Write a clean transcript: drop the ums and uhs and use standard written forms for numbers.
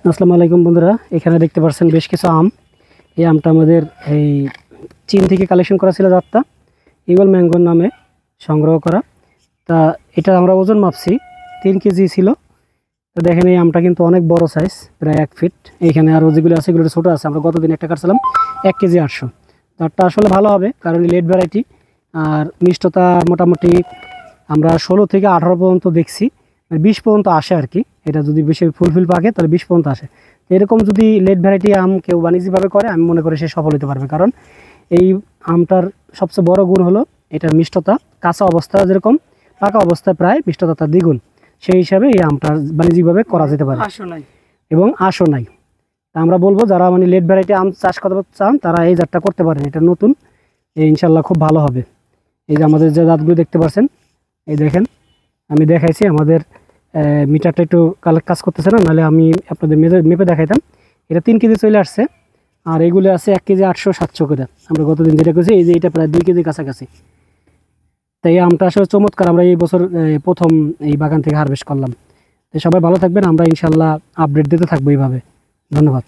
আসসালামু আলাইকুম বন্ধুরা, এখানে দেখতে পাচ্ছেন বেশ কিছু আম। এই আমটা আমাদের এই চীন থেকে কালেকশন করা ছিল, জাতটা ইগল ম্যাঙ্গোর নামে সংগ্রহ করা। তা এটা আমরা ওজন মাপছি 3 কেজি ছিল। তো দেখেন এই আমটা কিন্তু অনেক বড় সাইজ, প্রায় 1 ফিট। এইখানে আরও যেগুলো আছে এগুলো ছোটো আছে। আমরা গতদিন একটা কাটছিলাম 1 কেজি 800। তারটা আসলে ভালো হবে কারণ লেট ভ্যারাইটি, আর মিষ্টতা মোটামুটি আমরা 16 থেকে 18 পর্যন্ত দেখছি, 20 পর্যন্ত আসে আর কি। এটা যদি বেশি ফুলফিল পাকে তাহলে 20 পর্যন্ত আসে। তো এরকম যদি লেট ভ্যারাইটি আম কেউ বাণিজ্যিকভাবে করে, আমি মনে করি সে সফল হতে পারবে। কারণ এই আমটার সবচেয়ে বড় গুণ হলো এটার মিষ্টতা। কাঁচা অবস্থা যেরকম, পাকা অবস্থায় প্রায় মিষ্টতা তার দ্বিগুণ। সেই হিসাবে এই আমটা বাণিজ্যিকভাবে করা যেতে পারে এবং আশও নাই। তা আমরা বলবো যারা মানে লেট ভ্যারাইটি আম চাষ করতে চান তারা এই জাতটা করতে পারেন। এটা নতুন, এই ইনশাল্লাহ খুব ভালো হবে। এই যে আমাদের যে জাতগুলো দেখতে পাচ্ছেন, এই দেখেন আমি দেখাইছি। আমাদের মিটারটা একটু কাজ করতেছে না, নাহলে আমি আপনাদের মেপে দেখাইতাম। এটা 3 কেজি চলে আসছে, আর এইগুলো আছে 1 কেজি 800-700 করে। আমরা গতদিন যেটা করেছি, এই যে এটা প্রায় 2 কেজি কাছাকাছি। তাই এই আমটা আসলে চমৎকার। আমরা এই বছর প্রথম এই বাগান থেকে হারভেস্ট করলাম। তো সবাই ভালো থাকবেন, আমরা ইনশাল্লাহ আপডেট দিতে থাকবো এইভাবে। ধন্যবাদ।